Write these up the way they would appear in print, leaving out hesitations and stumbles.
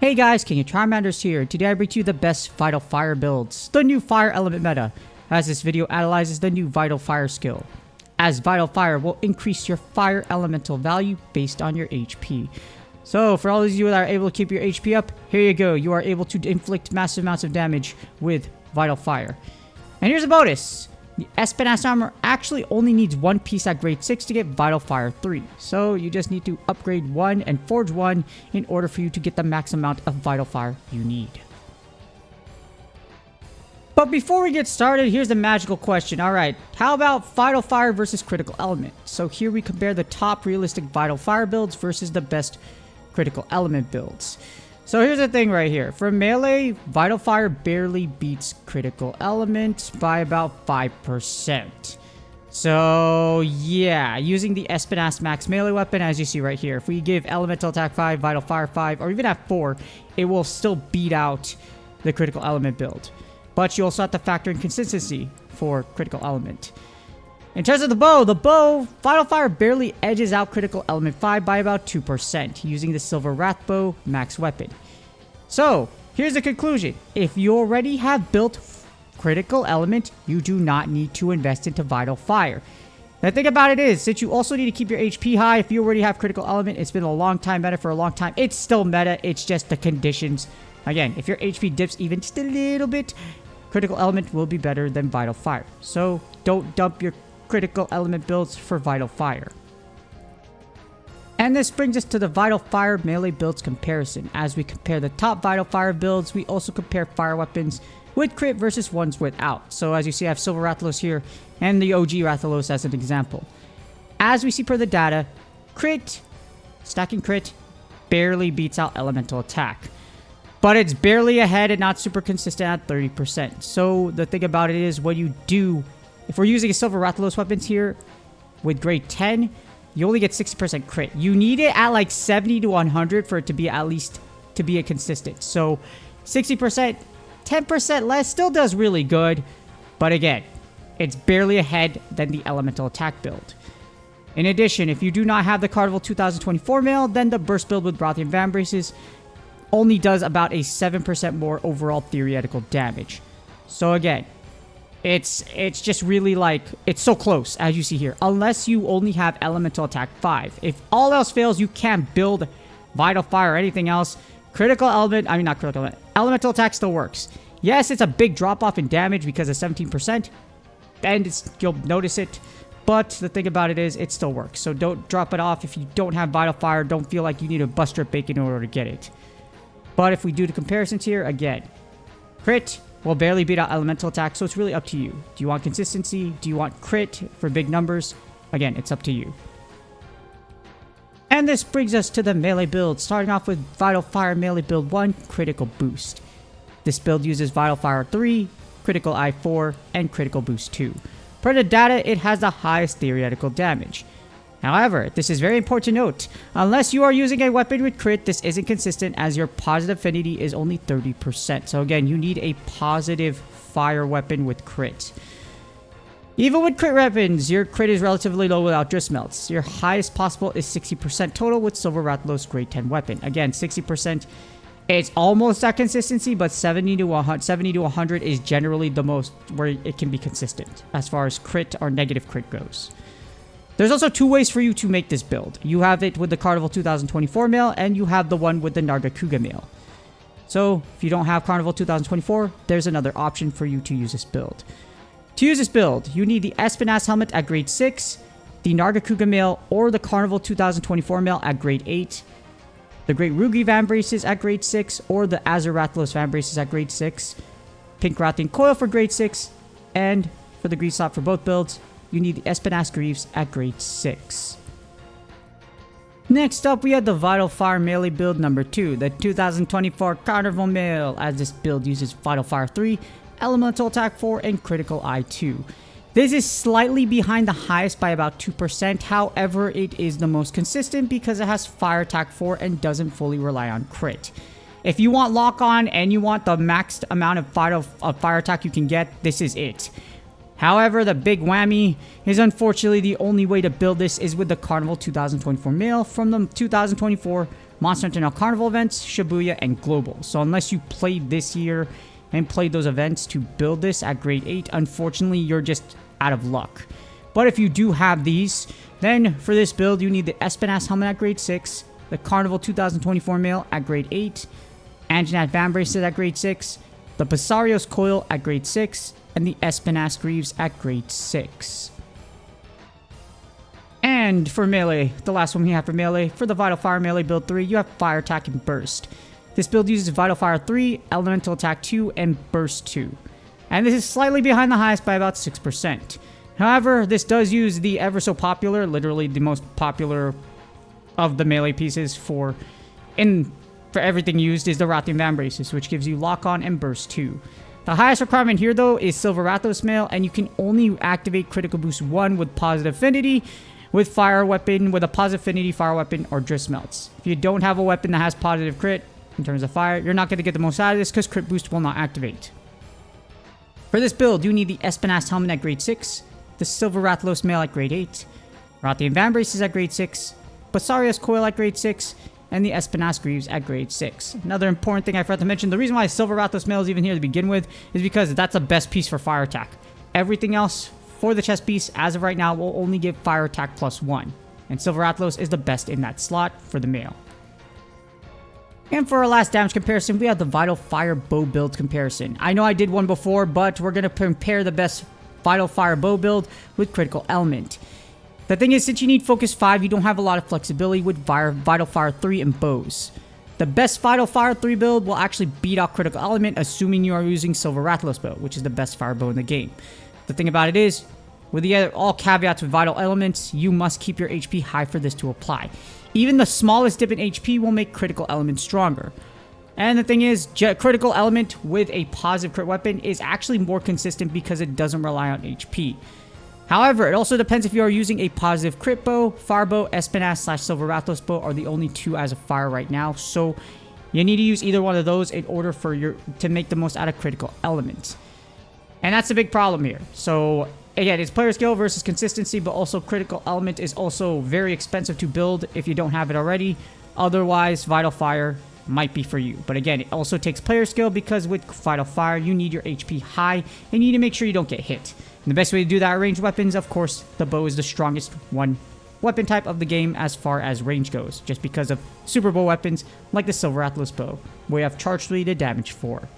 Hey guys, King of Charmanders here. Today I bring to you the best Vital Fire builds, the new Fire Element meta, as this video analyzes the new Vital Fire skill. As Vital Fire will increase your Fire Elemental value based on your HP. So for all of you that are able to keep your HP up, here you go. You are able to inflict massive amounts of damage with Vital Fire. And here's a bonus. The Espinas armor actually only needs one piece at grade 6 to get Vital Fire 3. So you just need to upgrade 1 and forge 1 in order for you to get the max amount of Vital Fire you need. But before we get started, here's the magical question. Alright, how about Vital Fire versus Critical Element? So here we compare the top realistic Vital Fire builds versus the best Critical Element builds. So here's the thing right here. For melee, Vital Fire barely beats Critical Element by about 5%. So yeah, using the Espinas max melee weapon, as you see right here, if we give Elemental Attack 5, Vital Fire 5, or even at 4, it will still beat out the Critical Element build. But you also have to factor in consistency for Critical Element. In terms of the bow, Vital Fire barely edges out Critical Element 5 by about 2% using the Silver Wrath Bow max weapon. So, here's the conclusion. If you already have built Critical Element, you do not need to invest into Vital Fire. The thing about it is, since you also need to keep your HP high, if you already have Critical Element, it's been a long time meta for a long time. It's still meta, it's just the conditions. Again, if your HP dips even just a little bit, Critical Element will be better than Vital Fire. So, don't dump your Critical Element builds for Vital Fire. And this brings us to the Vital Fire melee builds comparison. As we compare the top Vital Fire builds, we also compare fire weapons with crit versus ones without. So as you see, I have Silver Rathalos here and the OG Rathalos as an example. As we see per the data, crit, stacking crit, barely beats out elemental attack. But it's barely ahead and not super consistent at 30%. So the thing about it is, what you do, if we're using a Silver Rathalos weapons here with grade 10, you only get 60% crit. You need it at like 70 to 100 for it to be at least to be a consistent. So 60%, 10% less still does really good. But again, it's barely ahead than the elemental attack build. In addition, if you do not have the Carnival 2024 mail, then the burst build with Brothian Vambraces only does about a 7% more overall theoretical damage. So again, it's just really like, it's so close as you see here. Unless you only have Elemental Attack 5. If all else fails, you can't build Vital Fire or anything else. Critical Element, I mean not Critical Element, Elemental Attack still works. Yes, it's a big drop off in damage because of 17%. And you'll notice it. But the thing about it is, it still works. So don't drop it off. If you don't have Vital Fire, don't feel like you need a bust strip bacon in order to get it. But if we do the comparisons here, again, crit will barely beat out elemental attack, so it's really up to you. Do you want consistency? Do you want crit for big numbers? Again, it's up to you. And this brings us to the melee build, starting off with Vital Fire melee build 1, Critical Boost. This build uses Vital Fire 3, Critical Eye 4, and Critical Boost 2. Per the data, it has the highest theoretical damage. However, this is very important to note. Unless you are using a weapon with crit, this isn't consistent as your positive affinity is only 30%. So again, you need a positive fire weapon with crit. Even with crit weapons, your crit is relatively low without Drift Melts. Your highest possible is 60% total with Silver Rathalos grade 10 weapon. Again, 60%, it's almost that consistency, but 70 to 100 is generally the most where it can be consistent as far as crit or negative crit goes. There's also two ways for you to make this build. You have it with the Carnival 2024 mail, and you have the one with the Nargacuga mail. So, if you don't have Carnival 2024, there's another option for you to use this build. To use this build, you need the Espinas helmet at grade 6, the Nargacuga mail, or the Carnival 2024 mail at grade 8, the Great Rugi Vambraces at grade 6, or the Azure Rathalos Vambraces at grade 6, Pink Rathian Coil for grade 6, and for the green slot for both builds, you need the Espinas Greaves at grade 6. Next up, we have the Vital Fire melee build number 2, the 2024 Carnival Mail, as this build uses Vital Fire 3, Elemental Attack 4, and Critical Eye 2. This is slightly behind the highest by about 2%, however, it is the most consistent because it has Fire Attack 4 and doesn't fully rely on crit. If you want lock on and you want the maxed amount of fire attack you can get, this is it. However, the big whammy is unfortunately the only way to build this is with the Carnival 2024 mail from the 2024 Monster Hunter Now Carnival events, Shibuya, and Global. So unless you played this year and played those events to build this at grade 8, unfortunately you're just out of luck. But if you do have these, then for this build you need the Espinas helmet at grade 6, the Carnival 2024 mail at grade 8, Anjanath Van Braces at grade 6, the Basarios Coil at grade 6, and the Espinas Greaves at grade 6. And for melee, the last one we have for melee, for the Vital Fire melee build 3, you have Fire Attack and Burst. This build uses Vital Fire 3, Elemental Attack 2, and Burst 2. And this is slightly behind the highest by about 6%. However, this does use the ever so popular, literally the most popular of the melee pieces for everything used is the Rathian Van Braces, which gives you Lock On and Burst 2. The highest requirement here though is Silver Rathos Mail, and you can only activate Critical Boost 1 with Positive Affinity, with Fire Weapon, with a Positive Affinity Fire Weapon, or Drift Melts. If you don't have a weapon that has positive crit in terms of fire, you're not going to get the most out of this because Crit Boost will not activate. For this build, you need the Espinas Helmet at grade 6, the Silver Rathlos Mail at grade 8, Rathian Van Braces at grade 6, Basarios Coil at grade 6, and the Espinas Greaves at grade 6. Another important thing I forgot to mention, the reason why Silver Rathlos Mail is even here to begin with is because that's the best piece for fire attack. Everything else for the chest piece, as of right now, will only give fire attack +1. And Silver Rathlos is the best in that slot for the mail. And for our last damage comparison, we have the Vital Fire Bow build comparison. I know I did one before, but we're going to compare the best Vital Fire Bow build with Critical Element. The thing is, since you need Focus 5, you don't have a lot of flexibility with Vital Fire 3 and bows. The best Vital Fire 3 build will actually beat out Critical Element, assuming you are using Silver Rathlos Bow, which is the best fire bow in the game. The thing about it is, with all caveats with Vital Elements, you must keep your HP high for this to apply. Even the smallest dip in HP will make Critical Element stronger. And the thing is, Critical Element with a positive crit weapon is actually more consistent because it doesn't rely on HP. However, it also depends if you are using a positive crit bow, fire bow, Espinas / Silver Rathlos bow are the only two as of fire right now. So you need to use either one of those in order for to make the most out of Critical Elements. And that's the big problem here. So again, it's player skill versus consistency, but also Critical Element is also very expensive to build if you don't have it already. Otherwise, Vital Fire might be for you. But again, it also takes player skill because with Vital Fire, you need your HP high and you need to make sure you don't get hit. And the best way to do that are ranged weapons. Of course, the bow is the strongest weapon type of the game as far as range goes, just because of super bow weapons like the Silver Rathlos bow, where you have charge 3 to damage 4.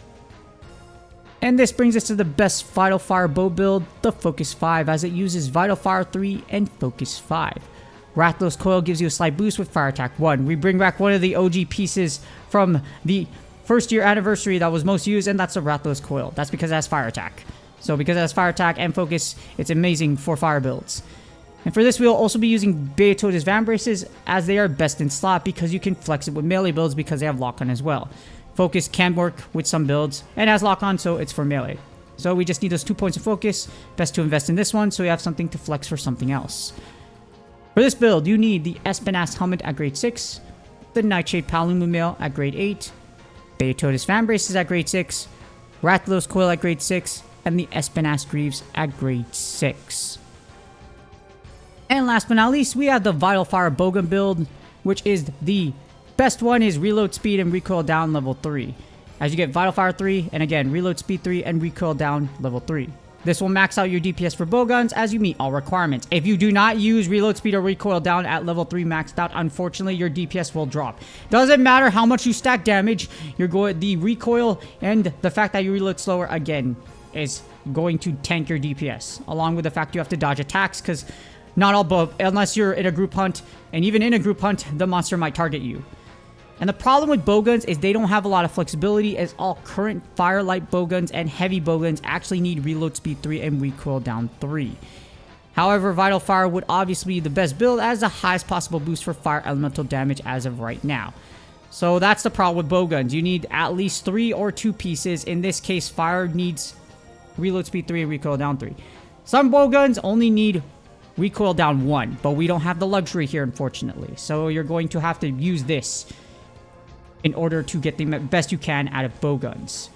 And this brings us to the best Vital Fire bow build, the Focus 5, as it uses Vital Fire 3 and Focus 5. Rathlos Coil gives you a slight boost with Fire Attack 1. We bring back one of the OG pieces from the first year anniversary that was most used, and that's the Rathlos Coil. That's because it has Fire Attack. So because it has Fire Attack and Focus, it's amazing for fire builds. And for this, we'll also be using Beatoda's Van Braces, as they are best in slot because you can flex it with melee builds because they have lock-on as well. Focus can work with some builds and has lock-on, so it's for melee. So we just need those 2 points of focus. Best to invest in this one so you have something to flex for something else. For this build, you need the Espinas Helmet at grade 6, the Nightshade Palumu Mail at grade 8, Beatoda's Van Braces at grade 6, Rathlos Coil at grade 6, and the Espinas Greaves at grade 6. And last but not least, we have the Vital Fire Bowgun build, which is the best one is reload speed and recoil down level 3. As you get Vital Fire 3, and again, reload speed 3 and recoil down level 3. This will max out your DPS for bowguns as you meet all requirements. If you do not use reload speed or recoil down at level 3 maxed out, unfortunately your DPS will drop. Doesn't matter how much you stack damage, the recoil and the fact that you reload slower again is going to tank your DPS, along with the fact you have to dodge attacks because not all unless you're in a group hunt, and even in a group hunt, the monster might target you. And the problem with bowguns is they don't have a lot of flexibility, as all current firelight bowguns and heavy bowguns actually need reload speed 3 and recoil down 3. However, Vital Fire would obviously be the best build as the highest possible boost for fire elemental damage as of right now. So that's the problem with bowguns. You need at least 3 or 2 pieces. In this case, fire needs reload speed 3 and recoil down 3. Some bowguns only need recoil down 1, but we don't have the luxury here, unfortunately. So you're going to have to use this in order to get the best you can out of bowguns.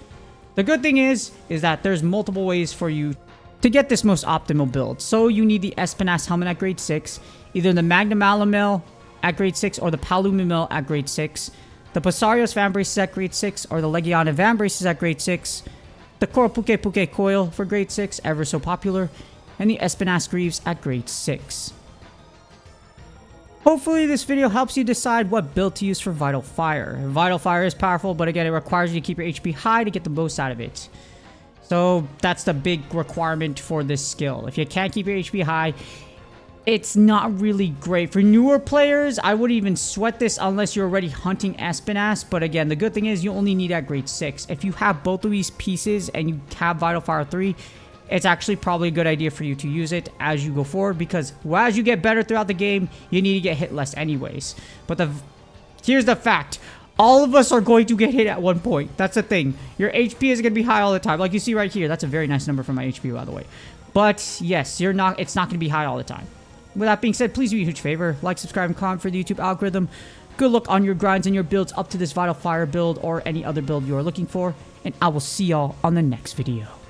The good thing is that there's multiple ways for you to get this most optimal build. So you need the Espinas Helmet at grade 6, either the Magnum Alamel at grade 6 or the Palumimil at grade 6. The Posarios Vambrace is at grade 6 or the Legiana Vambrace is at grade 6. The Koropuke Puke Coil for grade 6, ever so popular. And the Espinas Greaves at grade 6. Hopefully this video helps you decide what build to use for Vital Fire. Vital Fire is powerful, but again, it requires you to keep your HP high to get the most out of it. So that's the big requirement for this skill. If you can't keep your HP high, it's not really great. For newer players, I wouldn't even sweat this unless you're already hunting Espinas. But again, the good thing is you only need at grade 6. If you have both of these pieces and you have Vital Fire 3, it's actually probably a good idea for you to use it as you go forward, because as you get better throughout the game, you need to get hit less anyways. But here's the fact. All of us are going to get hit at one point. That's the thing. Your HP is going to be high all the time. Like you see right here. That's a very nice number for my HP, by the way. But yes, it's not going to be high all the time. With that being said, please do me a huge favor. Like, subscribe, and comment for the YouTube algorithm. Good luck on your grinds and your builds up to this Vital Fire build or any other build you are looking for. And I will see y'all on the next video.